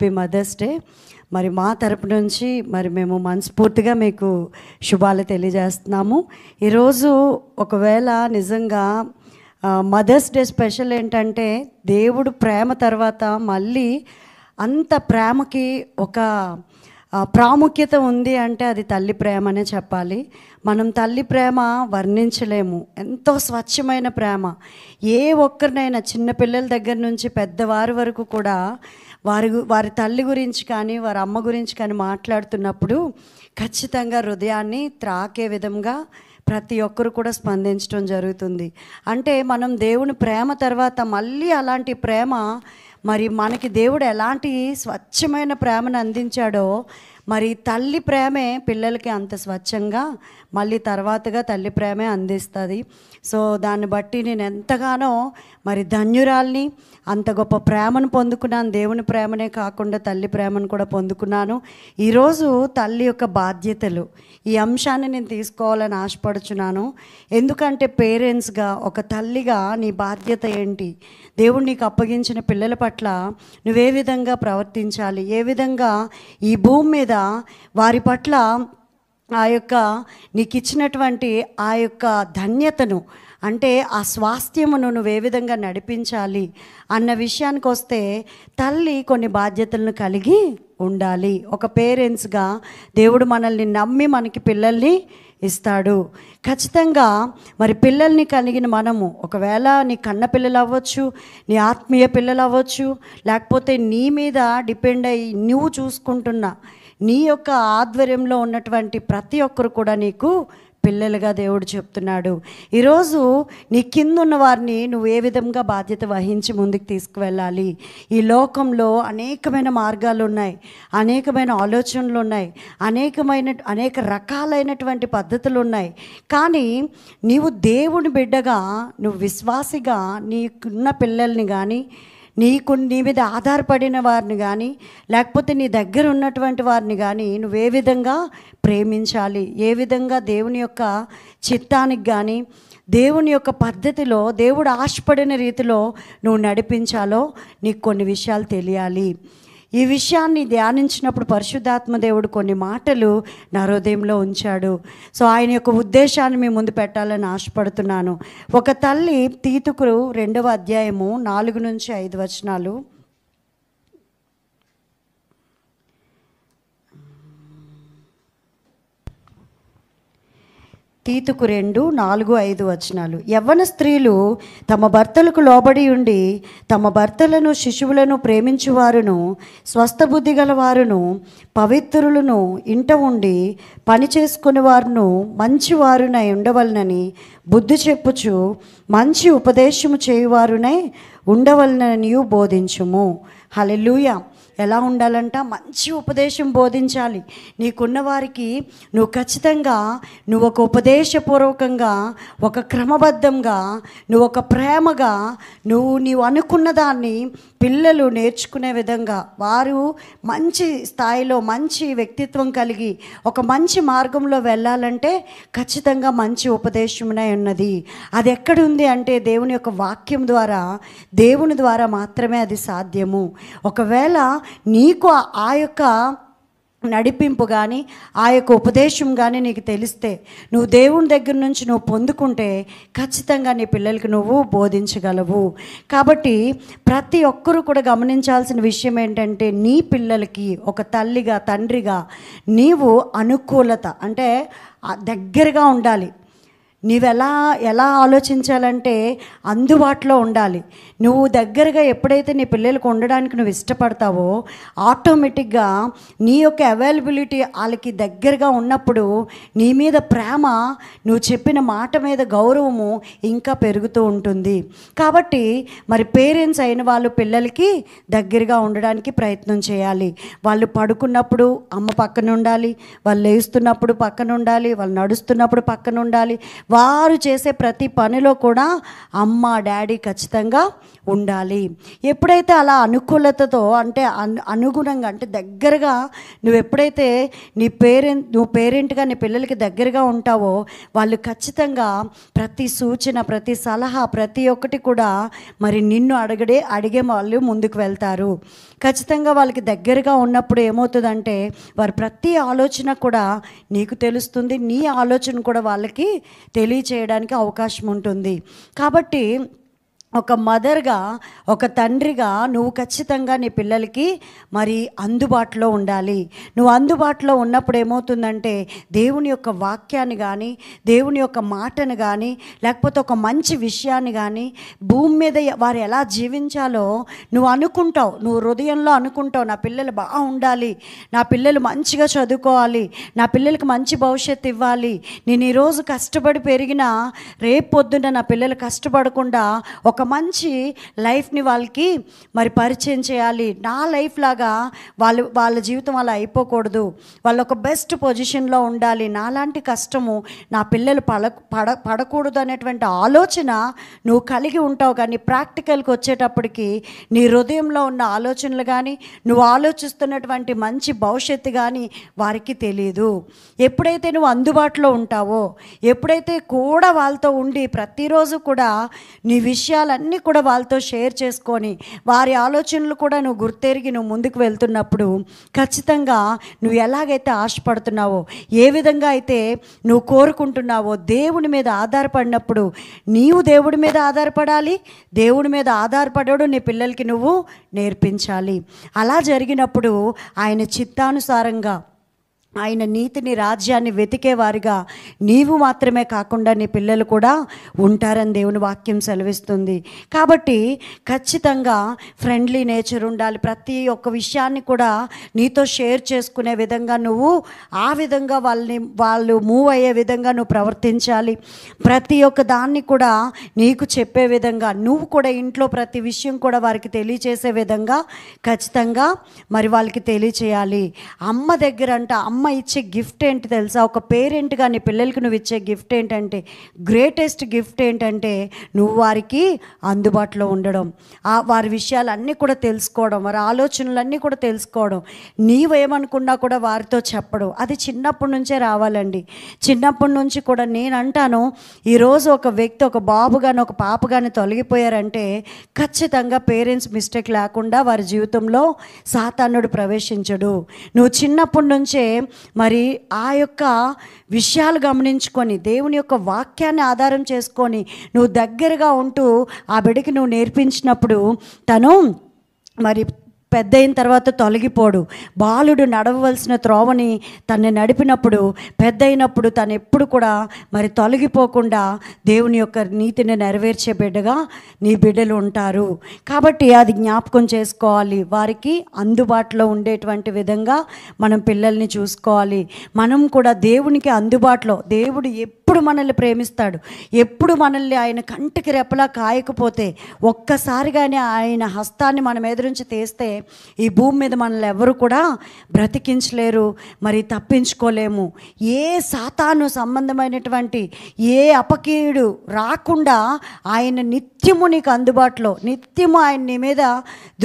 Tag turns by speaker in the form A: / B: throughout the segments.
A: Happy mother's day. మరి మా తరపు నుంచి మరి మేము మనస్ఫూర్తిగా మీకు శుభాలు తెలియజేస్తున్నాము. ఈరోజు ఒకవేళ నిజంగా మదర్స్ డే స్పెషల్ ఏంటంటే, దేవుడు ప్రేమ తర్వాత మళ్ళీ అంత ప్రేమకి ఒక ప్రాముఖ్యత ఉంది అంటే అది తల్లి ప్రేమ అనే చెప్పాలి. మనం తల్లి ప్రేమ వర్ణించలేము. ఎంతో స్వచ్ఛమైన ప్రేమ. ఏ ఒక్కరినైనా చిన్నపిల్లల దగ్గర నుంచి పెద్దవారి వరకు కూడా వారి తల్లి గురించి కానీ వారి అమ్మ గురించి కానీ మాట్లాడుతున్నప్పుడు ఖచ్చితంగా హృదయాన్ని త్రాకే విధంగా ప్రతి ఒక్కరు కూడా స్పందించడం జరుగుతుంది. అంటే మనం దేవుని ప్రేమ తర్వాత మళ్ళీ అలాంటి ప్రేమ, మరి మనకి దేవుడు ఎలాంటి స్వచ్ఛమైన ప్రేమను అందించాడో, మరి తల్లి ప్రేమే పిల్లలకి అంత స్వచ్ఛంగా మళ్ళీ తర్వాతగా తల్లి ప్రేమే అందిస్తుంది. సో దాన్ని బట్టి నేను ఎంతగానో మరి ధన్యురాల్ని, అంత గొప్ప ప్రేమను పొందుకున్నాను. దేవుని ప్రేమనే కాకుండా తల్లి ప్రేమను కూడా పొందుకున్నాను. ఈరోజు తల్లి యొక్క బాధ్యతలు, ఈ అంశాన్ని నేను తీసుకోవాలని ఆశపడుచున్నాను. ఎందుకంటే పేరెంట్స్గా, ఒక తల్లిగా నీ బాధ్యత ఏంటి, దేవుడు నీకు అప్పగించిన పిల్లల పట్ల నువ్వే విధంగా ప్రవర్తించాలి, ఏ విధంగా ఈ భూమి మీద వారి పట్ల ఆ యొక్క నీకు ఇచ్చినటువంటి ఆ యొక్క ధన్యతను, అంటే ఆ స్వాస్థ్యమును నువ్వే విధంగా నడిపించాలి అన్న విషయానికి వస్తే తల్లి కొన్ని బాధ్యతలను కలిగి ఉండాలి. ఒక పేరెంట్స్గా దేవుడు మనల్ని నమ్మి మనకి పిల్లల్ని ఇస్తాడు. ఖచ్చితంగా మరి పిల్లల్ని కలిగిన మనము, ఒకవేళ నీ కన్న పిల్లలు అవ్వచ్చు, నీ ఆత్మీయ పిల్లలు అవ్వచ్చు, లేకపోతే నీ మీద డిపెండ్ అయ్యి నువ్వు చూసుకుంటున్న నీ యొక్క ఆధ్వర్యంలో ఉన్నటువంటి ప్రతి ఒక్కరు కూడా నీకు పిల్లలుగా దేవుడు చెప్తున్నాడు. ఈరోజు నీ కింద ఉన్న వారిని నువ్వు ఏ విధంగా బాధ్యత వహించి ముందుకు తీసుకువెళ్ళాలి. ఈ లోకంలో అనేకమైన మార్గాలు ఉన్నాయి, అనేకమైన ఆలోచనలు ఉన్నాయి, అనేక రకాలైనటువంటి పద్ధతులు ఉన్నాయి. కానీ నీవు దేవుని బిడ్డగా, నువ్వు విశ్వాసిగా నీకున్న పిల్లల్ని కానీ, నీ మీద ఆధారపడిన వారిని కానీ, లేకపోతే నీ దగ్గర ఉన్నటువంటి వారిని కానీ నువ్వే విధంగా ప్రేమించాలి, ఏ విధంగా దేవుని యొక్క చిత్తానికి కానీ దేవుని యొక్క పద్ధతిలో దేవుడు ఆశపడిన రీతిలో నువ్వు నడిపించాలో నీకు కొన్ని విషయాలు తెలియాలి. ఈ విషయాన్ని ధ్యానించినప్పుడు పరిశుద్ధాత్మ దేవుడు కొన్ని మాటలు నా హృదయంలో ఉంచాడు. సో ఆయన యొక్క ఉద్దేశాన్ని మీ ముందు పెట్టాలని ఆశపడుతున్నాను. ఒక తల్లి, తీతుకు 2వ అధ్యాయము 4 నుంచి 5 వచనాలు. తీతుకు 2, 4, 5 వచనాలు. యవ్వన స్త్రీలు తమ భర్తలకు లోబడి ఉండి తమ భర్తలను శిశువులను ప్రేమించువారును, స్వస్థబుద్ధి గలవారును, పవిత్రులను, ఇంట ఉండి పని చేసుకుని వారును మంచివారునై ఉండవలనని బుద్ధి చెప్పుచు మంచి ఉపదేశము చేయువారునై ఉండవలనని బోధించుము. హల్లెలూయా. ఎలా ఉండాలంట? మంచి ఉపదేశం బోధించాలి. నీకున్న వారికి నువ్వు ఖచ్చితంగా నువ్వు ఒక ఉపదేశపూర్వకంగా, ఒక క్రమబద్ధంగా, నువ్వు ఒక ప్రేమగా, నీవు అనుకున్న దాన్ని పిల్లలు నేర్చుకునే విధంగా, వారు మంచి స్థాయిలో మంచి వ్యక్తిత్వం కలిగి ఒక మంచి మార్గంలో వెళ్ళాలంటే ఖచ్చితంగా మంచి ఉపదేశమునే ఉన్నది. అది ఎక్కడుంది అంటే దేవుని యొక్క వాక్యం ద్వారా, దేవుని ద్వారా మాత్రమే అది సాధ్యము. ఒకవేళ నీకు ఆ యొక్క నడిపింపు కానీ ఆ యొక్క ఉపదేశం కానీ నీకు తెలిస్తే, నువ్వు దేవుని దగ్గర నుంచి నువ్వు పొందుకుంటే ఖచ్చితంగా నీ పిల్లలకి నువ్వు బోధించగలవు. కాబట్టి ప్రతి ఒక్కరూ కూడా గమనించాల్సిన విషయం ఏంటంటే, నీ పిల్లలకి ఒక తల్లిగా, తండ్రిగా నీవు అనుకూలత, అంటే దగ్గరగా ఉండాలి. ఎలా ఆలోచించాలంటే అందుబాటులో ఉండాలి. నువ్వు దగ్గరగా ఎప్పుడైతే నీ పిల్లలకు ఉండడానికి నువ్వు ఇష్టపడతావో ఆటోమేటిక్గా నీ యొక్క అవైలబిలిటీ వాళ్ళకి దగ్గరగా ఉన్నప్పుడు నీ మీద ప్రేమ, నువ్వు చెప్పిన మాట మీద గౌరవము ఇంకా పెరుగుతూ ఉంటుంది. కాబట్టి మరి పేరెంట్స్ అయిన వాళ్ళు పిల్లలకి దగ్గరగా ఉండడానికి ప్రయత్నం చేయాలి. వాళ్ళు పడుకున్నప్పుడు అమ్మ పక్కన ఉండాలి, వాళ్ళు లేస్తున్నప్పుడు పక్కన ఉండాలి, వాళ్ళు నడుస్తున్నప్పుడు పక్కన ఉండాలి. వారు చేసే ప్రతి పనిలో కూడా అమ్మ, డాడీ ఖచ్చితంగా ఉండాలి. ఎప్పుడైతే అలా అనుకూలతతో అంటే అనుగుణంగా అంటే దగ్గరగా నువ్వు ఎప్పుడైతే నువ్వు పేరెంట్గా నీ పిల్లలకి దగ్గరగా ఉంటావో వాళ్ళు ఖచ్చితంగా ప్రతి సూచన, ప్రతి సలహా, ప్రతి ఒక్కటి కూడా మరి నిన్ను అడిగే వాళ్ళు ముందుకు వెళ్తారు. ఖచ్చితంగా వాళ్ళకి దగ్గరగా ఉన్నప్పుడు ఏమవుతుందంటే వారి ప్రతి ఆలోచన కూడా నీకు తెలుస్తుంది, నీ ఆలోచన కూడా వాళ్ళకి తెలియచేయడానికి అవకాశం ఉంటుంది. కాబట్టి ఒక మదర్గా, ఒక తండ్రిగా నువ్వు ఖచ్చితంగా నీ పిల్లలకి మరి అందుబాటులో ఉండాలి. నువ్వు అందుబాటులో ఉన్నప్పుడు ఏమవుతుందంటే దేవుని యొక్క వాక్యాన్ని కానీ, దేవుని యొక్క మాటను కానీ, లేకపోతే ఒక మంచి విషయాన్ని కానీ, భూమి మీద వారు ఎలా జీవించాలో నువ్వు అనుకుంటావు. నువ్వు హృదయంలో అనుకుంటావు, నా పిల్లలు బాగుండాలి, నా పిల్లలు మంచిగా చదువుకోవాలి, నా పిల్లలకి మంచి భవిష్యత్తు ఇవ్వాలి, నేను ఈరోజు కష్టపడి పెరిగినా రేపు పొద్దున్న నా పిల్లలు కష్టపడకుండా ఒక మంచి లైఫ్ని వాళ్ళకి మరి పరిచయం చేయాలి. నా లైఫ్ లాగా వాళ్ళ జీవితం అలా అయిపోకూడదు, వాళ్ళు ఒక బెస్ట్ పొజిషన్లో ఉండాలి, నాలాంటి కష్టము నా పిల్లలు పడకూడదు అనేటువంటి ఆలోచన నువ్వు కలిగి ఉంటావు. కానీ ప్రాక్టికల్కి వచ్చేటప్పటికి నీ హృదయంలో ఉన్న ఆలోచనలు కానీ, నువ్వు ఆలోచిస్తున్నటువంటి మంచి భవిష్యత్తు కానీ వారికి తెలియదు. ఎప్పుడైతే నువ్వు అందుబాటులో ఉంటావో, ఎప్పుడైతే కూడా వాళ్ళతో ఉండి ప్రతిరోజు కూడా నీ విషయాలన్నీ కూడా వాళ్ళతో షేర్ చేసుకొని వారి ఆలోచనలు కూడా నువ్వు గుర్తెరిగి నువ్వు ముందుకు వెళ్తున్నప్పుడు ఖచ్చితంగా నువ్వు ఎలాగైతే ఆశపడుతున్నావో, ఏ విధంగా అయితే నువ్వు కోరుకుంటున్నావో దేవుని మీద ఆధారపడినప్పుడు నీవు దేవుడి మీద ఆధారపడాలి, దేవుడి మీద ఆధారపడడు నీ పిల్లలకి నువ్వు నేర్పించాలి. అలా జరిగినప్పుడు ఆయన చిత్తానుసారంగా ఆయన నీతిని, రాజ్యాన్ని వెతికేవారిగా నీవు మాత్రమే కాకుండా నీ పిల్లలు కూడా ఉంటారని దేవుని వాక్యం సెలవిస్తుంది. కాబట్టి ఖచ్చితంగా ఫ్రెండ్లీ నేచర్ ఉండాలి. ప్రతి ఒక్క విషయాన్ని కూడా నీతో షేర్ చేసుకునే విధంగా నువ్వు ఆ విధంగా వాళ్ళు మూవ్ అయ్యే విధంగా నువ్వు ప్రవర్తించాలి. ప్రతి ఒక్క దాన్ని కూడా నీకు చెప్పే విధంగా నువ్వు కూడా ఇంట్లో ప్రతి విషయం కూడా వారికి తెలియచేసే విధంగా ఖచ్చితంగా మరి వాళ్ళకి తెలియచేయాలి. అమ్మ దగ్గర అమ్మ ఇచ్చే గిఫ్ట్ ఏంటి తెలుసా? ఒక పేరెంట్గా నీ పిల్లలకి నువ్వు ఇచ్చే గిఫ్ట్ ఏంటంటే, గ్రేటెస్ట్ గిఫ్ట్ ఏంటంటే నువ్వు వారికి అందుబాటులో ఉండడం, వారి విషయాలన్నీ కూడా తెలుసుకోవడం, వారి ఆలోచనలన్నీ కూడా తెలుసుకోవడం, నీవేమనుకున్నా కూడా వారితో చెప్పడం. అది చిన్నప్పటి నుంచే రావాలండి. చిన్నప్పటి నుంచి కూడా నేను అంటాను, ఈరోజు ఒక వ్యక్తి, ఒక బాబు కానీ ఒక పాప కానీ తొలగిపోయారంటే ఖచ్చితంగా పేరెంట్స్ మిస్టేక్ లేకుండా వారి జీవితంలో సాతానుడు ప్రవేశించడు. నువ్వు చిన్నప్పటి నుంచే మరి ఆ యొక్క విషయాలు గమనించుకొని దేవుని యొక్క వాక్యాన్ని ఆధారం చేసుకొని నువ్వు దగ్గరగా ఉంటూ ఆ బిడ్డకి నువ్వు నేర్పించినప్పుడు తను మరి పెద్ద అయిన తర్వాత తొలగిపోడు. బాలుడు నడవవలసిన త్రోవని తను నడిపినప్పుడు పెద్ద అయినప్పుడు తను ఎప్పుడు కూడా మరి తొలగిపోకుండా దేవుని యొక్క నీతిని నెరవేర్చే బిడ్డగా నీ బిడ్డలు ఉంటారు. కాబట్టి అది జ్ఞాపకం చేసుకోవాలి. వారికి అందుబాటులో ఉండేటువంటి విధంగా మనం పిల్లల్ని చూసుకోవాలి. మనం కూడా దేవునికి అందుబాటులో, దేవుడు ఎప్పుడు మనల్ని ప్రేమిస్తాడు, ఎప్పుడు మనల్ని ఆయన కంటికి రెప్పలా కాయకపోతే ఒక్కసారిగానే ఆయన హస్తాన్ని మనం ఎదురించి తీస్తే ఈ భూమి మీద మనల్ని ఎవరు కూడా బ్రతికించలేరు, మరి తప్పించుకోలేము. ఏ సాతాను సంబంధమైనటువంటి ఏ అపకీయుడు రాకుండా ఆయన నిత్యము నీకు అందుబాటులో, నిత్యము ఆయన నీ మీద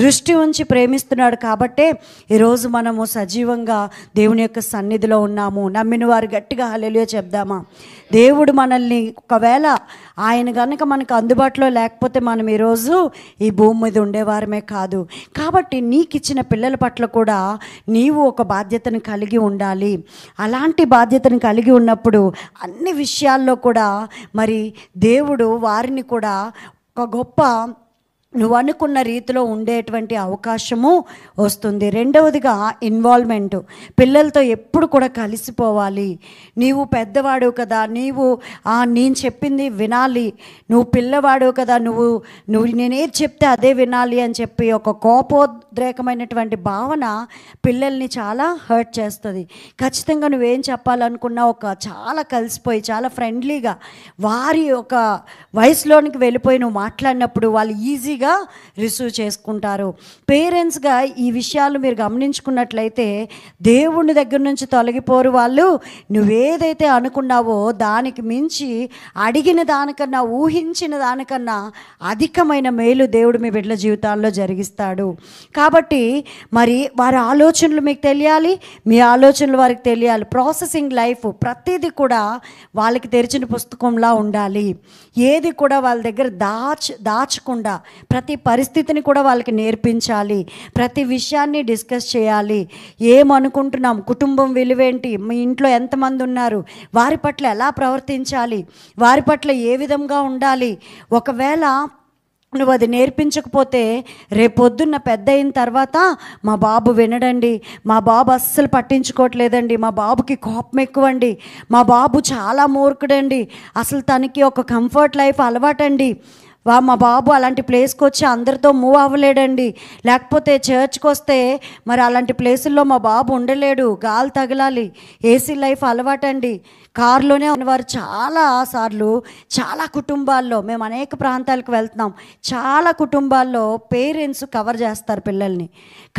A: దృష్టి ఉంచి ప్రేమిస్తున్నాడు. కాబట్టే ఈరోజు మనము సజీవంగా దేవుని యొక్క సన్నిధిలో ఉన్నాము. నమ్మిన వారు గట్టిగా హల్లెలూయా చెప్దామా? దేవుడు మనల్ని ఒకవేళ ఆయన కనుక మనకు అందుబాటులో లేకపోతే మనం ఈరోజు ఈ భూమి మీద ఉండేవారమే కాదు. కాబట్టి నీకు ఇచ్చిన పిల్లల పట్ల కూడా నీవు ఒక బాధ్యతను కలిగి ఉండాలి. అలాంటి బాధ్యతను కలిగి ఉన్నప్పుడు అన్ని విషయాల్లో కూడా మరి దేవుడు వారిని కూడా ఒక గొప్ప నువ్వు అనుకున్న రీతిలో ఉండేటువంటి అవకాశము వస్తుంది. రెండవదిగా ఇన్వాల్వ్మెంట్. పిల్లలతో ఎప్పుడు కూడా కలిసిపోవాలి. నీవు పెద్దవాడు కదా, నేను చెప్పింది వినాలి, నువ్వు పిల్లవాడు కదా, నువ్వు నేనేది చెప్తే అదే వినాలి అని చెప్పి ఒక కోపోద్రేకమైనటువంటి భావన పిల్లల్ని చాలా హర్ట్ చేస్తుంది. ఖచ్చితంగా నువ్వేం చెప్పాలనుకున్నా చాలా కలిసిపోయి చాలా ఫ్రెండ్లీగా వారి ఒక వయసులోనికి వెళ్ళిపోయి నువ్వు మాట్లాడినప్పుడు వాళ్ళు ఈజీగా హ్యాపీగా రిసీవ్ చేసుకుంటారు. పేరెంట్స్గా ఈ విషయాలు మీరు గమనించుకున్నట్లయితే దేవుని దగ్గర నుంచి తొలగిపోరు వాళ్ళు. నువ్వేదైతే అనుకున్నావో దానికి మించి అడిగిన దానికన్నా, ఊహించిన దానికన్నా అధికమైన మేలు దేవుడు మీ బిడ్డల జీవితాల్లో జరిగిస్తాడు. కాబట్టి మరి వారి ఆలోచనలు మీకు తెలియాలి, మీ ఆలోచనలు వారికి తెలియాలి. ప్రాసెసింగ్ లైఫ్ ప్రతిదీ కూడా వాళ్ళకి తెరిచిన పుస్తకంలా ఉండాలి. ఏది కూడా వాళ్ళ దగ్గర దాచకుండా ప్రతి పరిస్థితిని కూడా వాళ్ళకి నేర్పించాలి. ప్రతి విషయాన్ని డిస్కస్ చేయాలి. ఏమనుకుంటున్నాం, కుటుంబం విలువేంటి, మీ ఇంట్లో ఎంతమంది ఉన్నారు, వారి పట్ల ఎలా ప్రవర్తించాలి, వారి పట్ల ఏ విధంగా ఉండాలి. ఒకవేళ నువ్వు అది నేర్పించకపోతే రేపొద్దున్న పెద్ద అయిన తర్వాత మా బాబు వినడండి, మా బాబు అస్సలు పట్టించుకోవట్లేదండి, మా బాబుకి కోపం ఎక్కువండి, మా బాబు చాలా మూర్ఖుడండి, అసలు తనకి ఒక కంఫర్ట్ లైఫ్ అలవాటండి, మా బాబు అలాంటి ప్లేస్కి వచ్చి అందరితో మూవ్ అవ్వలేడండి, లేకపోతే చర్చ్కి వస్తే మరి అలాంటి ప్లేసుల్లో మా బాబు ఉండలేడు, గాలి తగలాలి, ఏసీ లైఫ్ అలవాటండి, కారులోనే ఉన్నవారు చాలాసార్లు చాలా కుటుంబాల్లో, మేము అనేక ప్రాంతాలకు వెళ్తున్నాం, చాలా కుటుంబాల్లో పేరెంట్స్ కవర్ చేస్తారు పిల్లల్ని.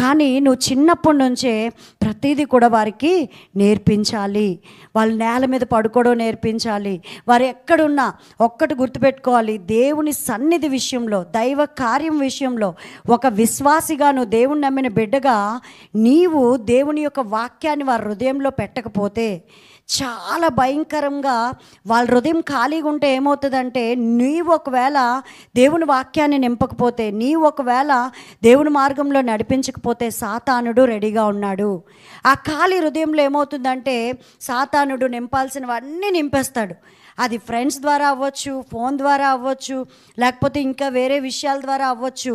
A: కానీ నువ్వు చిన్నప్పటి నుంచే ప్రతిదీ కూడా వారికి నేర్పించాలి. వాళ్ళు నేల మీద పడుకోవడం నేర్పించాలి. వారు ఎక్కడున్నా ఒక్కటి గుర్తుపెట్టుకోవాలి, దేవుని సన్నిధి విషయంలో, దైవ కార్యం విషయంలో ఒక విశ్వాసిగా, నువ్వు దేవుని నమ్మిన బిడ్డగా నీవు దేవుని యొక్క వాక్యాన్ని వారి హృదయంలో పెట్టకపోతే చాలా భయంకరంగా వాళ్ళ హృదయం ఖాళీగా ఉంటే ఏమవుతుందంటే, నీవు ఒకవేళ దేవుని వాక్యాన్ని నింపకపోతే, నీవు ఒకవేళ దేవుని మార్గంలో నడిపించకపోతే సాతానుడు రెడీగా ఉన్నాడు. ఆ ఖాళీ హృదయంలో ఏమవుతుందంటే సాతానుడు నింపాల్సినవన్నీ నింపేస్తాడు. అది ఫ్రెండ్స్ ద్వారా అవ్వచ్చు, ఫోన్ ద్వారా అవ్వచ్చు, లేకపోతే ఇంకా వేరే విషయాల ద్వారా అవ్వచ్చు.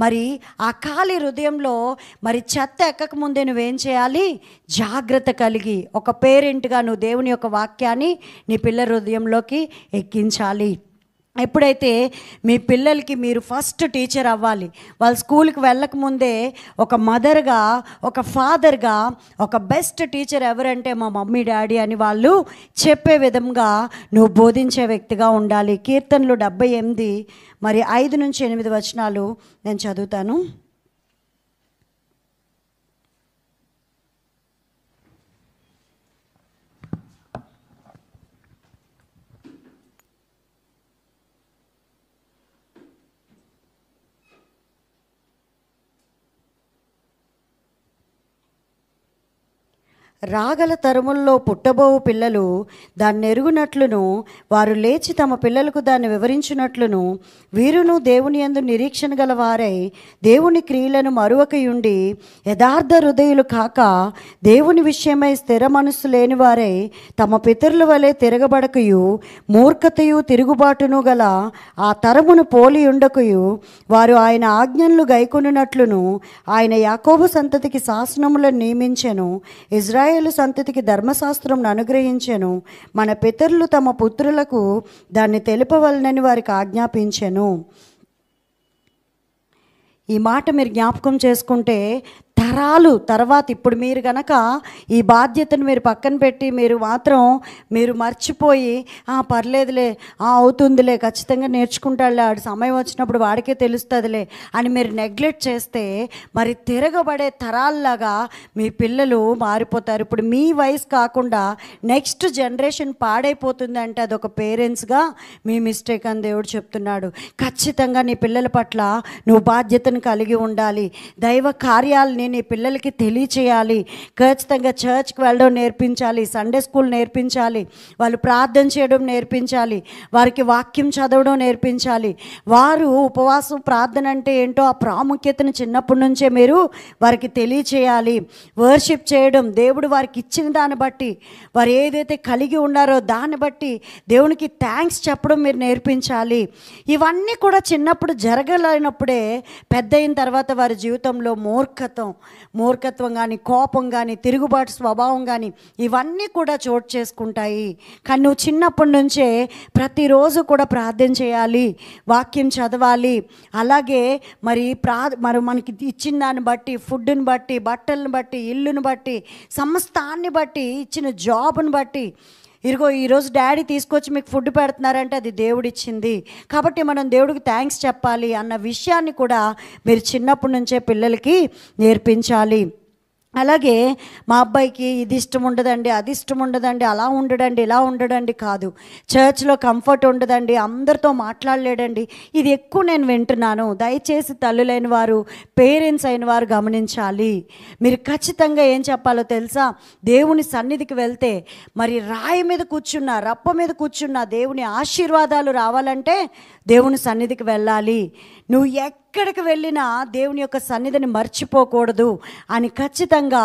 A: మరి ఆ ఖాళీ హృదయంలో మరి చెత్త ఎక్కక ముందే నువ్వేం చేయాలి, జాగ్రత్త కలిగి ఒక పేరెంట్గా నువ్వు దేవుని యొక్క వాక్యాన్ని నీ పిల్లల హృదయంలోకి ఎక్కించాలి. ఎప్పుడైతే మీ పిల్లలకి మీరు ఫస్ట్ టీచర్ అవ్వాలి, వాళ్ళు స్కూల్కి వెళ్ళకముందే ఒక మదర్గా, ఒక ఫాదర్గా ఒక బెస్ట్ టీచర్ ఎవరంటే మా మమ్మీ డాడీ అని వాళ్ళు చెప్పే విధంగా నువ్వు బోధించే వ్యక్తిగా ఉండాలి. కీర్తనలు 78 మరి 5 నుంచి 8 వచనాలు నేను చదువుతాను. రాగల తరముల్లో పుట్టబోవు పిల్లలు దాన్ని ఎరుగునట్లును, వారు లేచి తమ పిల్లలకు దాన్ని వివరించినట్లును, వీరును దేవుని యందు నిరీక్షణ గల వారై దేవుని క్రియలను మరువకయుండి యథార్థ హృదయులు కాక దేవుని విషయమై స్థిర మనస్సు లేని వారై తమ పితరుల వలె తిరగబడకయు మూర్ఖతయు తిరుగుబాటును గల ఆ తరమును పోలి ఉండకయు, వారు ఆయన ఆజ్ఞలు గైకొనున్నట్లును ఆయన యాకోబు సంతతికి శాసనములను నియమించెను, ఇజ్రాయేలు సంతతికి ధర్మశాస్త్రం అనుగ్రహించెను, మన పితరులు తమ పుత్రులకు దాన్ని తెలుపవలనని వారికి ఆజ్ఞాపించెను. ఈ మాట మీరు జ్ఞాపకం చేసుకుంటే తరాలు తర్వాత ఇప్పుడు మీరు గనక ఈ బాధ్యతను మీరు పక్కన పెట్టి మీరు మర్చిపోయి పర్లేదులే, అవుతుందిలే, ఖచ్చితంగా నేర్చుకుంటాడులే, ఆడు సమయం వచ్చినప్పుడు వాడికే తెలుస్తుందిలే అని మీరు నెగ్లెక్ట్ చేస్తే మరి తిరగబడే తరాల్లాగా మీ పిల్లలు మారిపోతారు. ఇప్పుడు మీ వయసు కాకుండా నెక్స్ట్ జనరేషన్ పాడైపోతుంది అంటే అదొక పేరెంట్స్గా మీ మిస్టేక్ అని దేవుడు చెప్తున్నాడు. ఖచ్చితంగా నీ పిల్లల పట్ల నువ్వు బాధ్యతను కలిగి ఉండాలి. దైవ కార్యాలని నీ పిల్లలకి తెలియచేయాలి. ఖచ్చితంగా చర్చ్కి వెళ్ళడం నేర్పించాలి, సండే స్కూల్ నేర్పించాలి, వాళ్ళు ప్రార్థన చేయడం నేర్పించాలి, వారికి వాక్యం చదవడం నేర్పించాలి. వారు ఉపవాసం ప్రార్థన అంటే ఏంటో ఆ ప్రాముఖ్యతను చిన్నప్పటి నుంచే మీరు వారికి తెలియచేయాలి. వర్షిప్ చేయడం, దేవుడు వారికి ఇచ్చిన దాన్ని బట్టి, వారు ఏదైతే కలిగి ఉన్నారో దాన్ని బట్టి దేవునికి థ్యాంక్స్ చెప్పడం మీరు నేర్పించాలి. ఇవన్నీ కూడా చిన్నప్పుడు జరగలేనప్పుడే పెద్ద అయిన తర్వాత వారి జీవితంలో మూర్ఖత్వం కానీ, కోపం కానీ, తిరుగుబాటు స్వభావం కానీ ఇవన్నీ కూడా చోటు చేసుకుంటాయి. కానీ నువ్వు చిన్నప్పటి నుంచే ప్రతిరోజు కూడా ప్రార్థన చేయాలి, వాక్యం చదవాలి. అలాగే మరి మనకి ఇచ్చిన దాన్ని బట్టి, ఫుడ్ని బట్టి, బట్టలను బట్టి, ఇల్లుని బట్టి, సమస్తాన్ని బట్టి, ఇచ్చిన జాబ్ని బట్టి ఇదిగో ఈరోజు డాడీ తీసుకొచ్చి మీకు ఫుడ్ పెడుతున్నారంటే అది దేవుడిచ్చింది, కాబట్టి మనం దేవుడికి థ్యాంక్స్ చెప్పాలి అన్న విషయాన్ని కూడా మీరు చిన్నప్పటి నుంచే పిల్లలకి నేర్పించాలి. అలాగే మా అబ్బాయికి ఇది ఇష్టం ఉండదండి, అది ఇష్టం ఉండదండి, అలా ఉండడండి, ఇలా ఉండడండి కాదు, చర్చ్లో కంఫర్ట్ ఉండదండి, అందరితో మాట్లాడలేడండి, ఇది ఎక్కువ నేను వింటున్నాను. దయచేసి తల్లులైన వారు, పేరెంట్స్ అయిన వారు గమనించాలి. మీరు ఖచ్చితంగా ఏం చెప్పాలో తెలుసా? దేవుని సన్నిధికి వెళ్తే మరి రాయి మీద కూర్చున్నా, రప్ప మీద కూర్చున్నా దేవుని ఆశీర్వాదాలు రావాలంటే దేవుని సన్నిధికి వెళ్ళాలి. నువ్వు ఎక్కడికి వెళ్ళినా దేవుని యొక్క సన్నిధిని మర్చిపోకూడదు అని ఖచ్చితంగా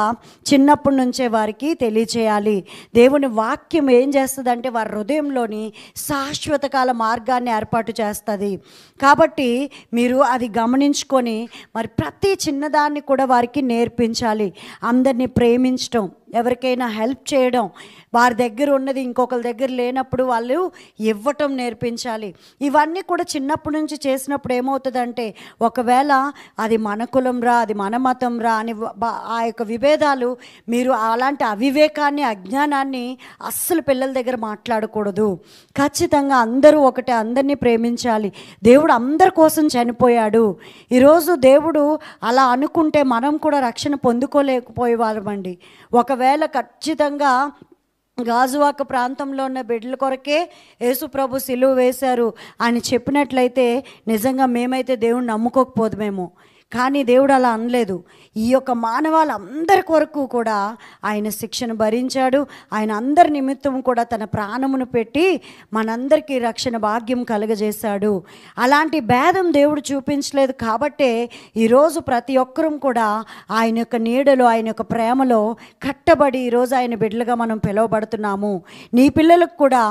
A: చిన్నప్పటి నుంచే వారికి తెలియచేయాలి. దేవుని వాక్యం ఏం చేస్తుందంటే వారి హృదయంలోని శాశ్వత కాల మార్గాన్ని ఏర్పాటు చేస్తుంది. కాబట్టి మీరు అది గమనించుకొని మరి ప్రతి చిన్నదాన్ని కూడా వారికి నేర్పించాలి. అందరినీ ప్రేమించడం, ఎవరికైనా హెల్ప్ చేయడం, వారి దగ్గర ఉన్నది ఇంకొకరి దగ్గర లేనప్పుడు వాళ్ళు ఇవ్వటం నేర్పించాలి. ఇవన్నీ కూడా చిన్నప్పటి నుంచి చేసినప్పుడు ఏమవుతుందంటే ఒకవేళ అది మన కులం రా, అది మన మతం రా అని ఆ యొక్క విభేదాలు, మీరు అలాంటి అవివేకాన్ని, అజ్ఞానాన్ని అస్సలు పిల్లల దగ్గర మాట్లాడకూడదు. ఖచ్చితంగా అందరూ ఒకటే, అందరినీ ప్రేమించాలి. దేవుడు అందరి కోసం చనిపోయాడు. ఈరోజు దేవుడు అలా అనుకుంటే మనం కూడా రక్షణ పొందుకోలేకపోయేవాళ్ళమండి. ఒకవేళ ఖచ్చితంగా గాజువాక ప్రాంతంలో ఉన్న బిడ్డల కొరకే యేసు ప్రభు సిలువ వేశారు అని చెప్పినట్లయితే నిజంగా మేమైతే దేవుణ్ణి నమ్ముకోకపోదుమేమో. కానీ దేవుడు అలా అనలేదు. ఈ యొక్క మానవాళ్ళందరి కొరకు కూడా ఆయన శిక్షను భరించాడు. ఆయన అందరి నిమిత్తం కూడా తన ప్రాణమును పెట్టి మనందరికీ రక్షణ భాగ్యం కలుగజేశాడు. అలాంటి భేదం దేవుడు చూపించలేదు. కాబట్టే ఈరోజు ప్రతి ఒక్కరూ కూడా ఆయన యొక్క నీడలో, ఆయన యొక్క ప్రేమలో కట్టబడి ఈరోజు ఆయన బిడ్డలుగా మనం పిలువబడుతున్నాము. నీ పిల్లలకు కూడా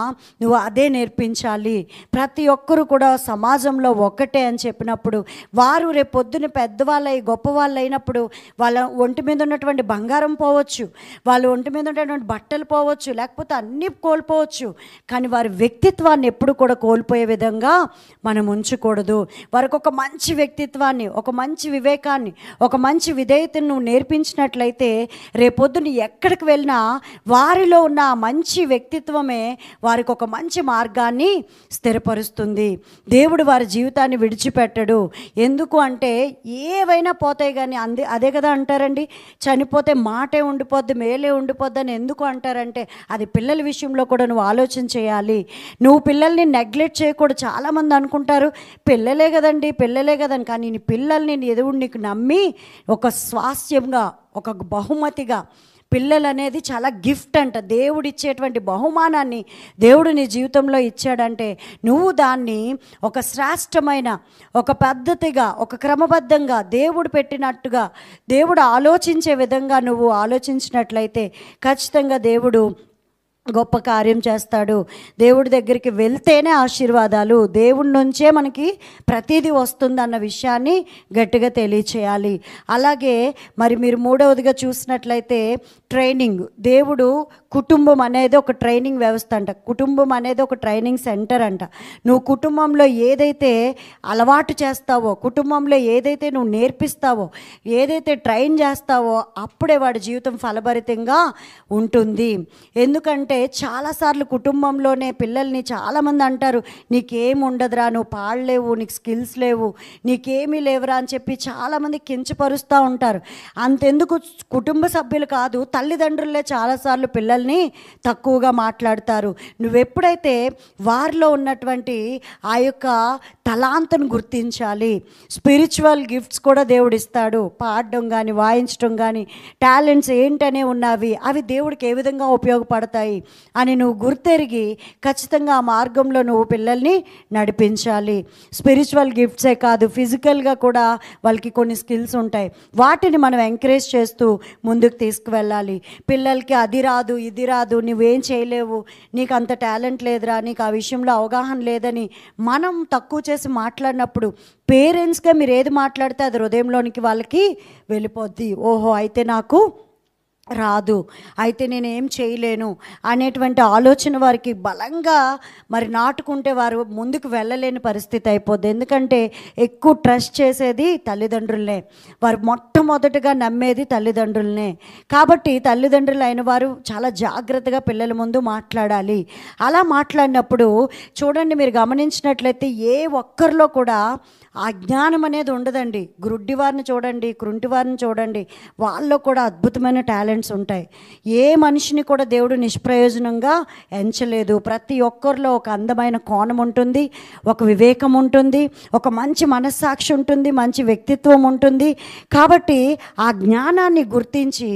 A: నువ్వు అదే నేర్పించాలి. ప్రతి ఒక్కరూ కూడా సమాజంలో ఒక్కటే అని చెప్పినప్పుడు వారు రేపు పొద్దున పెద్దవాళ్ళై గొప్పవాళ్ళు అయినప్పుడు వాళ్ళ ఒంటి మీద ఉన్నటువంటి బంగారం పోవచ్చు, వాళ్ళ ఒంటి మీద ఉన్నటువంటి బట్టలు పోవచ్చు, లేకపోతే అన్నీ కోల్పోవచ్చు. కానీ వారి వ్యక్తిత్వాన్ని ఎప్పుడు కూడా కోల్పోయే విధంగా మనం ఉంచకూడదు. వారికి ఒక మంచి వ్యక్తిత్వాన్ని, ఒక మంచి వివేకాన్ని, ఒక మంచి విధేయతను నువ్వు నేర్పించినట్లయితే రేపొద్దున ఎక్కడికి వెళ్ళినా వారిలో ఉన్న మంచి వ్యక్తిత్వమే వారికి ఒక మంచి మార్గాన్ని స్థిరపరుస్తుంది. దేవుడు వారి జీవితాన్ని విడిచిపెట్టడు. ఎందుకు అంటే ఏవైనా పోతాయి కానీ అదే కదా అంటారండి, చనిపోతే మాటే ఉండిపోద్ది, మేలే ఉండిపోద్ది అని ఎందుకు అంటారంటే అది పిల్లల విషయంలో కూడా నువ్వు ఆలోచన చేయాలి. నువ్వు పిల్లల్ని నెగ్లెక్ట్ చేయకూడదు. చాలామంది అనుకుంటారు పిల్లలే కదండి, పిల్లలే కదని. కానీ నీ పిల్లల్ని దేవుడు నీకు నమ్మి ఒక స్వాస్థ్యంగా, ఒక బహుమతిగా, పిల్లలు అనేది చాలా గిఫ్ట్ అంట. దేవుడు ఇచ్చేటువంటి బహుమానాన్ని దేవుడు నీ జీవితంలో ఇచ్చాడంటే నువ్వు దాన్ని ఒక శ్రేష్టమైన, ఒక పద్ధతిగా, ఒక క్రమబద్ధంగా దేవుడు పెట్టినట్టుగా, దేవుడు ఆలోచించే విధంగా నువ్వు ఆలోచించినట్లయితే ఖచ్చితంగా దేవుడు గొప్ప కార్యం చేస్తాడు. దేవుడి దగ్గరికి వెళ్తేనే ఆశీర్వాదాలు, దేవుడి నుంచే మనకి ప్రతిదీ వస్తుందన్న విషయాన్ని గట్టిగా తెలియచేయాలి. అలాగే మరి మీరు మూడవదిగా చూసినట్లయితే ట్రైనింగ్. దేవుడు కుటుంబం అనేది ఒక ట్రైనింగ్ వ్యవస్థ అంట. కుటుంబం అనేది ఒక ట్రైనింగ్ సెంటర్ అంట. నువ్వు కుటుంబంలో ఏదైతే అలవాటు చేస్తావో, కుటుంబంలో ఏదైతే నువ్వు నేర్పిస్తావో, ఏదైతే ట్రైన్ చేస్తావో అప్పుడే వాడి జీవితం ఫలభరితంగా ఉంటుంది. ఎందుకంటే చాలాసార్లు కుటుంబంలోనే పిల్లల్ని చాలామంది అంటారు నీకేం ఉండదురా, నువ్వు పాడలేవు, నీకు స్కిల్స్ లేవు, నీకేమీ లేవురా అని చెప్పి చాలామంది కించపరుస్తూ ఉంటారు. అంతెందుకు కుటుంబ సభ్యులు కాదు, తల్లిదండ్రులే చాలాసార్లు పిల్లల్ని తక్కువగా మాట్లాడతారు. నువ్వెప్పుడైతే వారిలో ఉన్నటువంటి ఆ యొక్క తలాంతను గుర్తించాలి. స్పిరిచువల్ గిఫ్ట్స్ కూడా దేవుడు ఇస్తాడు. పాడడం కానీ, వాయించడం కానీ, టాలెంట్స్ ఏంటనే ఉన్నవి, అవి దేవుడికి ఏ విధంగా ఉపయోగపడతాయి అని నువ్వు గుర్తెరిగి ఖచ్చితంగా ఆ మార్గంలో నువ్వు పిల్లల్ని నడిపించాలి. స్పిరిచువల్ గిఫ్ట్సే కాదు, ఫిజికల్గా కూడా వాళ్ళకి కొన్ని స్కిల్స్ ఉంటాయి. వాటిని మనం ఎంకరేజ్ చేస్తూ ముందుకు తీసుకువెళ్ళాలి. పిల్లలకి అది రాదు, ఇది రాదు, నువ్వేం చేయలేవు, నీకు అంత టాలెంట్ లేదురా, నీకు ఆ విషయంలో అవగాహన లేదని మనం తక్కువ చేసి మాట్లాడినప్పుడు పేరెంట్స్గా మీరు ఏది మాట్లాడితే అది హృదయంలోనికి వాళ్ళకి వెళ్ళిపోద్ది. ఓహో, అయితే నాకు రాదు, అయితే నేనేం చేయలేను అనేటువంటి ఆలోచన వారికి బలంగా మరి నాటుకుంటే వారు ముందుకు వెళ్ళలేని పరిస్థితి అయిపోద్ది. ఎందుకంటే ఎక్కువ ట్రస్ట్ చేసేది తల్లిదండ్రులనే, వారు మొట్టమొదటిగా నమ్మేది తల్లిదండ్రులనే. కాబట్టి తల్లిదండ్రులు అయిన వారు చాలా జాగ్రత్తగా పిల్లల ముందు మాట్లాడాలి. అలా మాట్లాడినప్పుడు చూడండి, మీరు గమనించినట్లయితే ఏ ఒక్కరిలో కూడా ఆ జ్ఞానం అనేది ఉండదండి. గుడ్డి వారిని చూడండి, కుంటి వారిని చూడండి, వాళ్ళలో కూడా అద్భుతమైన టాలెంట్స్ ఉంటాయి. ఏ మనిషిని కూడా దేవుడు నిష్ప్రయోజనంగా ఎంచలేదు. ప్రతి ఒక్కరిలో ఒక అందమైన కోణం ఉంటుంది, ఒక వివేకం ఉంటుంది, ఒక మంచి మనస్సాక్షి ఉంటుంది, మంచి వ్యక్తిత్వం ఉంటుంది. కాబట్టి ఆ జ్ఞానాన్ని గుర్తించి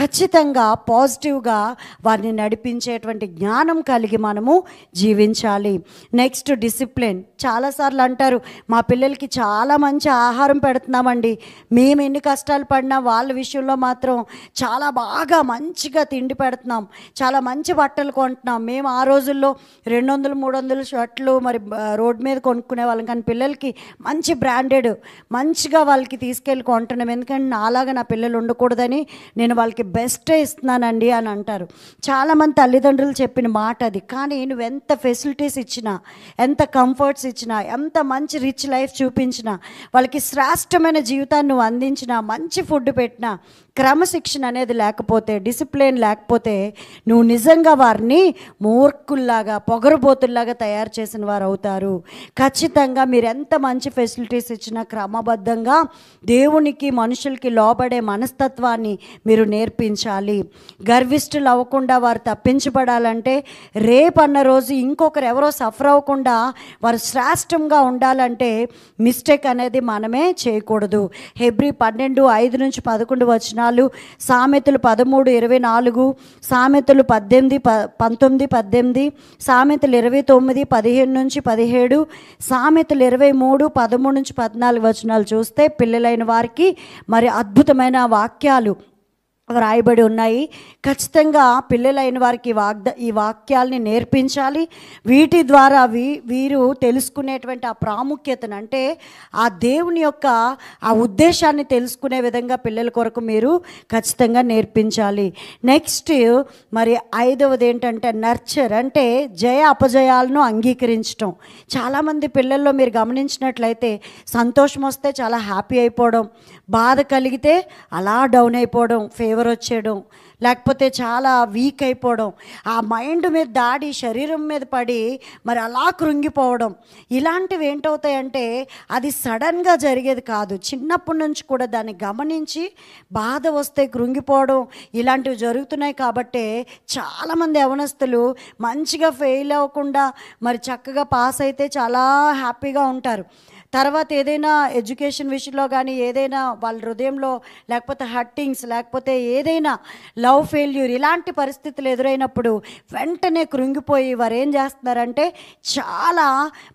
A: ఖచ్చితంగా పాజిటివ్గా వారిని నడిపించేటువంటి జ్ఞానం కలిగి మనము జీవించాలి. Next discipline. చాలాసార్లు అంటారు, మా పిల్లలకి చాలా మంచి ఆహారం పెడుతున్నామండి, మేము ఎన్ని కష్టాలు పడినా వాళ్ళ విషయంలో మాత్రం చాలా బాగా మంచిగా తిండి పెడుతున్నాం, చాలా మంచి బట్టలు కొంటున్నాం. మేము ఆ రోజుల్లో 200-300 షర్ట్లు మరి రోడ్డు మీద కొనుక్కునే వాళ్ళం, కానీ పిల్లలకి మంచి బ్రాండెడ్ మంచిగా వాళ్ళకి తీసుకెళ్ళి కొంటున్నాం. ఎందుకంటే నాలాగా నా పిల్లలు ఉండకూడదని నేను వాళ్ళకి బెస్టే ఇస్తున్నానండి అని అంటారు. చాలామంది తల్లిదండ్రులు చెప్పిన మాట అది. కానీ నువ్వు ఎంత ఫెసిలిటీస్ ఇచ్చినా, ఎంత కంఫర్ట్స్ ఇచ్చినా, ఎంత మంచి రిచ్ లైఫ్ చూపించినా, వాళ్ళకి శ్రేష్టమైన జీవితాన్ని నువ్వు అందించినా, మంచి ఫుడ్ పెట్టినా, క్రమశిక్షణ అనేది లేకపోతే, డిసిప్లిన్ లేకపోతే, నువ్వు నిజంగా వారిని మూర్ఖుల్లాగా పొగరుబోతుల్లాగా తయారు చేసిన వారు అవుతారు. ఖచ్చితంగా మీరు ఎంత మంచి ఫెసిలిటీస్ ఇచ్చినా క్రమబద్ధంగా దేవునికి మనుషులకి లోబడే మనస్తత్వాన్ని మీరు నేర్పించాలి. గర్విష్ఠులు అవ్వకుండా వారు తప్పించబడాలంటే, రేపన్న రోజు ఇంకొకరు ఎవరో సఫర్ అవ్వకుండా వారు శ్రేష్టంగా ఉండాలంటే మిస్టేక్ అనేది మనమే చేయకూడదు. హెబ్రీ 12:5-11 వచనాలు, సామెతలు 13:24, సామెతలు 19:18, సామెతలు 29:15-17, సామెతలు 23:13-14 వచనాలు చూస్తే పిల్లలైన వారికి మరి అద్భుతమైన వాక్యాలు వ్రాయబడి ఉన్నాయి. ఖచ్చితంగా పిల్లలైన వారికి ఈ వాక్యాల్ని నేర్పించాలి. వీటి ద్వారా వీరు తెలుసుకునేటువంటి ఆ ప్రాముఖ్యతను, అంటే ఆ దేవుని యొక్క ఆ ఉద్దేశాన్ని తెలుసుకునే విధంగా పిల్లల కొరకు మీరు ఖచ్చితంగా నేర్పించాలి. నెక్స్ట్ మరి 5వది ఏంటంటే నర్చర్, అంటే జయ అపజయాలను అంగీకరించడం. చాలామంది పిల్లల్లో మీరు గమనించినట్లయితే సంతోషం వస్తే చాలా హ్యాపీ అయిపోవడం, బాధ కలిగితే అలా డౌన్ అయిపోవడం, ఫీవర్ వచ్చేయడం, లేకపోతే చాలా వీక్ అయిపోవడం, ఆ మైండ్ మీద దాడి శరీరం మీద పడి మరి అలా కృంగిపోవడం, ఇలాంటివి ఏంటవుతాయంటే అది సడన్గా జరిగేది కాదు. చిన్నప్పటి నుంచి కూడా దాన్ని గమనించి బాధ వస్తే కృంగిపోవడం ఇలాంటివి జరుగుతున్నాయి. కాబట్టే చాలామంది యవనస్తులు మంచిగా ఫెయిల్ అవ్వకుండా మరి చక్కగా పాస్ అయితే చాలా హ్యాపీగా ఉంటారు. తర్వాత ఏదైనా ఎడ్యుకేషన్ విషయంలో కానీ ఏదైనా వాళ్ళ హృదయంలో లేకపోతే హర్టింగ్స్, లేకపోతే ఏదైనా లవ్ ఫెయిల్యూర్, ఇలాంటి పరిస్థితులు ఎదురైనప్పుడు వెంటనే కృంగిపోయి వారు ఏం చేస్తున్నారంటే చాలా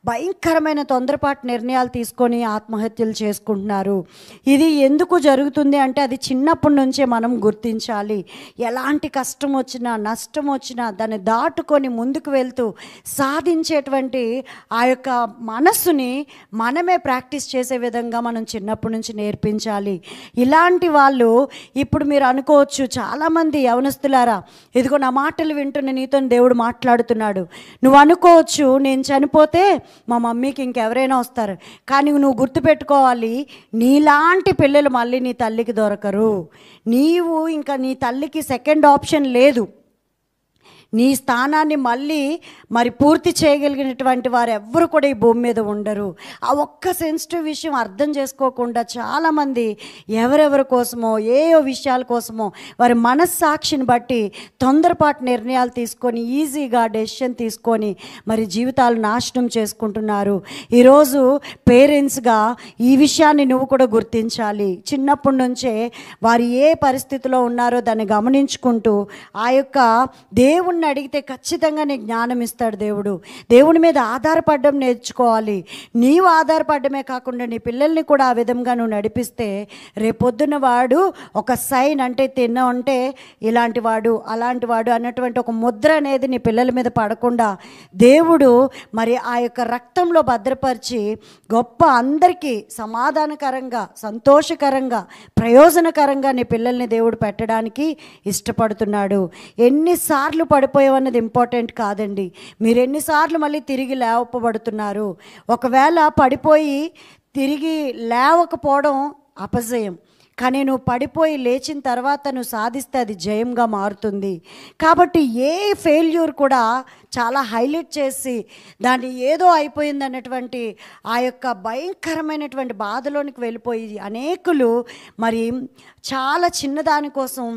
A: భయంకరమైన తొందరపాటు నిర్ణయాలు తీసుకొని ఆత్మహత్యలు చేసుకుంటున్నారు. ఇది ఎందుకు జరుగుతుంది అంటే అది చిన్నప్పటి నుంచే మనం గుర్తించాలి. ఎలాంటి కష్టం వచ్చినా, నష్టం వచ్చినా దాన్ని దాటుకొని ముందుకు వెళ్తూ సాధించేటువంటి ఆ యొక్క మనస్సుని మనమే ప్రాక్టీస్ చేసే విధంగా మనం చిన్నప్పటి నుంచి నేర్పించాలి. ఇలాంటి వాళ్ళు ఇప్పుడు మీరు అనుకోవచ్చు, చాలామంది యవనస్తులారా, ఇదిగో నా మాటలు వింటున్న నీతో దేవుడు మాట్లాడుతున్నాడు. నువ్వు అనుకోవచ్చు, నేను చనిపోతే మా మమ్మీకి ఇంకెవరైనా వస్తారు. కానీ నువ్వు గుర్తుపెట్టుకోవాలి, నీలాంటి పిల్లలు మళ్ళీ నీ తల్లికి దొరకరు. నీవు ఇంకా నీ తల్లికి సెకండ్ ఆప్షన్ లేదు. నీ స్థానాన్ని మళ్ళీ మరి పూర్తి చేయగలిగినటువంటి వారు ఎవ్వరు కూడా ఈ భూమి మీద ఉండరు. ఆ ఒక్క సెన్సిటివ్ విషయం అర్థం చేసుకోకుండా చాలామంది ఎవరెవరి కోసమో ఏయో విషయాల కోసమో వారి మనస్సాక్షిని బట్టి తొందరపాటు నిర్ణయాలు తీసుకొని ఈజీగా డెసిషన్ తీసుకొని మరి జీవితాలు నాశనం చేసుకుంటున్నారు. ఈరోజు పేరెంట్స్గా ఈ విషయాన్ని నువ్వు కూడా గుర్తించాలి. చిన్నప్పటి నుంచే వారు ఏ పరిస్థితిలో ఉన్నారో దాన్ని గమనించుకుంటూ ఆ యొక్క దేవుని దేవుణ్ణి అడిగితే ఖచ్చితంగా నీకు జ్ఞానం ఇస్తాడు దేవుడు. దేవుని మీద ఆధారపడడం నేర్చుకోవాలి. నీవు ఆధారపడమే కాకుండా నీ పిల్లల్ని కూడా ఆ విధంగా నువ్వు నడిపిస్తే రేపొద్దున వాడు ఒక సైన్, అంటే అంటే ఇలాంటి వాడు అలాంటి వాడు అన్నటువంటి ఒక ముద్ర అనేది నీ పిల్లల మీద పడకుండా దేవుడు మరి ఆ యొక్క రక్తంలో భద్రపరిచి గొప్ప అందరికీ సమాధానకరంగా, సంతోషకరంగా, ప్రయోజనకరంగా నీ పిల్లల్ని దేవుడు పెట్టడానికి ఇష్టపడుతున్నాడు. ఎన్నిసార్లు పడిపోయావన్నది ఇంపార్టెంట్ కాదండి. మీరు ఎన్నిసార్లు మళ్ళీ తిరిగి లేవపబడుతున్నారు. ఒకవేళ పడిపోయి తిరిగి లేవకపోవడం అపజయం, కానీ నువ్వు పడిపోయి లేచిన తర్వాత నువ్వు సాధిస్తే అది జయంగా మారుతుంది. కాబట్టి ఏ ఫెయిల్యూర్ కూడా చాలా హైలైట్ చేసి దాన్ని ఏదో అయిపోయింది అన్నటువంటి ఆ యొక్క భయంకరమైనటువంటి బాధలోనికి వెళ్ళిపోయి అనేకులు మరి చాలా చిన్నదాని కోసం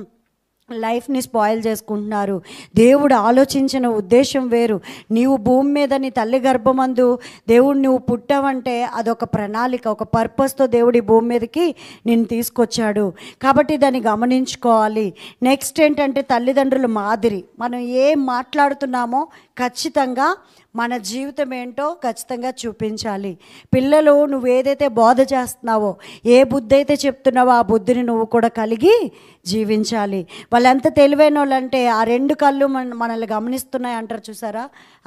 A: లైఫ్ని స్పాయిల్ చేసుకుంటున్నారు. దేవుడు ఆలోచించిన ఉద్దేశం వేరు. నీవు భూమి మీద నీ తల్లి గర్భమందు దేవుడు నువ్వు పుట్టావంటే అదొక ప్రణాళిక, ఒక పర్పస్తో దేవుడు ఈ భూమి మీదకి నిన్ను తీసుకొచ్చాడు. కాబట్టి దాన్ని గమనించుకోవాలి. నెక్స్ట్ ఏంటంటే తల్లిదండ్రుల మాదిరి. మనం ఏం మాట్లాడుతున్నామో ఖచ్చితంగా మన జీవితం ఏంటో ఖచ్చితంగా చూపించాలి. పిల్లలు నువ్వు ఏదైతే బోధ చేస్తున్నావో, ఏ బుద్ధి అయితే చెప్తున్నావో ఆ బుద్ధిని నువ్వు కూడా కలిగి జీవించాలి. వాళ్ళు ఎంత తెలివైన వాళ్ళు అంటే ఆ రెండు కళ్ళు మనల్ని గమనిస్తున్నాయి అంటారు చూసారా,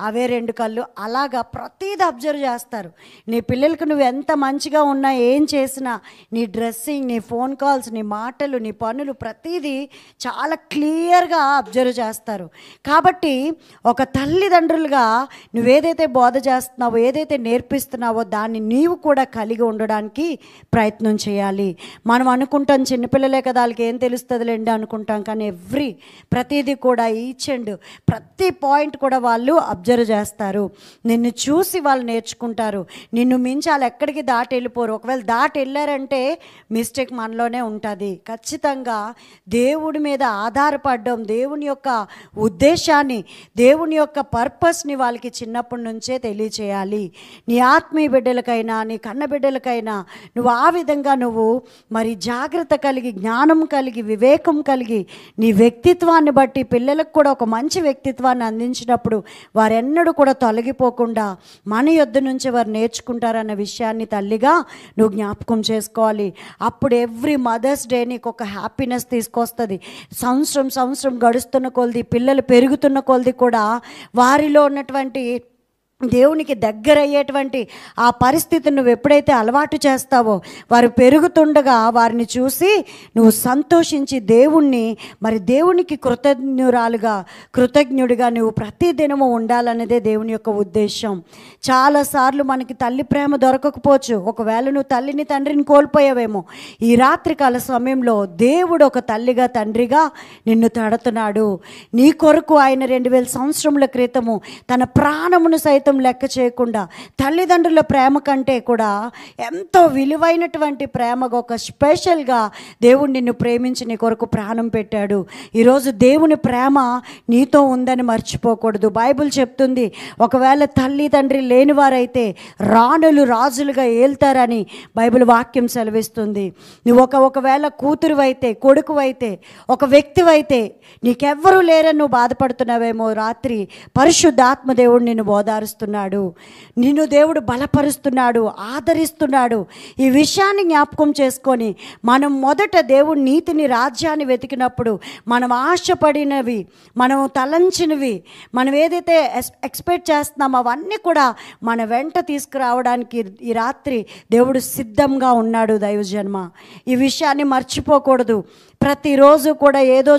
A: అవే రెండు కళ్ళు. అలాగా ప్రతిదీ అబ్జర్వ్ చేస్తారు. నీ పిల్లలకు నువ్వు ఎంత మంచిగా ఉన్నా, ఏం చేసినా, నీ డ్రెస్సింగ్, నీ ఫోన్ కాల్స్, నీ మాటలు, నీ పనులు ప్రతిదీ చాలా క్లియర్గా అబ్జర్వ్ చేస్తారు. కాబట్టి ఒక తల్లిదండ్రులుగా నువ్వేదైతే బోధ చేస్తున్నావో, ఏదైతే నేర్పిస్తున్నావో దాన్ని నీవు కూడా కలిగి ఉండడానికి ప్రయత్నం చేయాలి. మనం అనుకుంటాం చిన్నపిల్లలే కదా వాళ్ళకి ఏం తెలుస్తుందిలేండి అనుకుంటాం, కానీ ప్రతిదీ కూడా ఈచ్ అండ్ ప్రతి పాయింట్ కూడా వాళ్ళు అబ్జర్వ్ చేస్తారు. నిన్ను చూసి వాళ్ళు నేర్చుకుంటారు. నిన్ను మించి వాళ్ళు ఎక్కడికి దాటి వెళ్ళిపోరు. ఒకవేళ దాటి వెళ్ళారంటే మిస్టేక్ మనలోనే ఉంటుంది. ఖచ్చితంగా దేవుడి మీద ఆధారపడడం, దేవుని యొక్క ఉద్దేశాన్ని, దేవుని యొక్క పర్పస్ని వాళ్ళకి చిన్నప్పటి నుంచే తెలియచేయాలి. నీ ఆత్మీయ బిడ్డలకైనా, నీ కన్న బిడ్డలకైనా నువ్వు ఆ విధంగా నువ్వు మరి జాగ్రత్త కలిగి, జ్ఞానం కలిగి, వివేకం కలిగి, నీ వ్యక్తిత్వాన్ని బట్టి పిల్లలకు కూడా ఒక మంచి వ్యక్తిత్వాన్ని అందించినప్పుడు వారెన్నడూ కూడా తొలగిపోకుండా మన యొద్ద నుంచి వారు నేర్చుకుంటారన్న విషయాన్ని తల్లిగా నువ్వు జ్ఞాపకం చేసుకోవాలి. అప్పుడు ఎవ్రీ మదర్స్ డే నీకు ఒక హ్యాపీనెస్ తీసుకొస్తుంది. సంవత్సరం గడుస్తున్న కొలది, పిల్లలు పెరుగుతున్న కొలది కూడా వారిలో ఉన్నటువంటి దేవునికి దగ్గర అయ్యేటువంటి ఆ పరిస్థితిని నువ్వు ఎప్పుడైతే అలవాటు చేస్తావో, వారు పెరుగుతుండగా వారిని చూసి నువ్వు సంతోషించి దేవునికి కృతజ్ఞుడిగా నువ్వు ప్రతిదినము ఉండాలనేదే దేవుని యొక్క ఉద్దేశం. చాలాసార్లు మనకి తల్లి ప్రేమ దొరకకపోవచ్చు. ఒకవేళ నువ్వు తల్లిని తండ్రిని కోల్పోయావేమో, ఈ రాత్రికాల సమయంలో దేవుడు ఒక తల్లిగా తండ్రిగా నిన్ను తడుతున్నాడు. నీ కొరకు ఆయన 2000 సంవత్సరముల క్రితము తన ప్రాణమును సైతం లెక్క చేయకుండా, తల్లిదండ్రుల ప్రేమ కంటే కూడా ఎంతో విలువైనటువంటి ప్రేమగా, ఒక స్పెషల్గా దేవుడు నిన్ను ప్రేమించి నీ కొరకు ప్రాణం పెట్టాడు. ఈరోజు దేవుని ప్రేమ నీతో ఉందని మర్చిపోకూడదు. బైబిల్ చెప్తుంది, ఒకవేళ తల్లి తండ్రి లేనివారైతే రాణులు రాజులుగా ఏల్తారని బైబిల్ వాక్యం సెలవిస్తుంది. నువ్వు ఒకవేళ కూతురువైతే, కొడుకువైతే, ఒక వ్యక్తివైతే, నీకెవ్వరూ లేరని నువ్వు బాధపడుతున్నావేమో, రాత్రి పరిశుద్ధాత్మ దేవుడు నిన్ను ఓదారుస్తున్నాడు. నిన్ను దేవుడు బలపరుస్తున్నాడు, ఆదరిస్తున్నాడు. ఈ విషయాన్ని జ్ఞాపకం చేసుకొని మనం మొదట దేవుడి నీతిని, రాజ్యాన్ని వెతికినప్పుడు మనం ఆశపడినవి, మనం తలంచినవి, మనం ఏదైతే ఎక్స్పెక్ట్ చేస్తున్నామో అవన్నీ కూడా మన వెంట తీసుకురావడానికి ఈ రాత్రి దేవుడు సిద్ధంగా ఉన్నాడు. దైవజన్మ, ఈ విషయాన్ని మర్చిపోకూడదు. ప్రతిరోజు కూడా ఏదో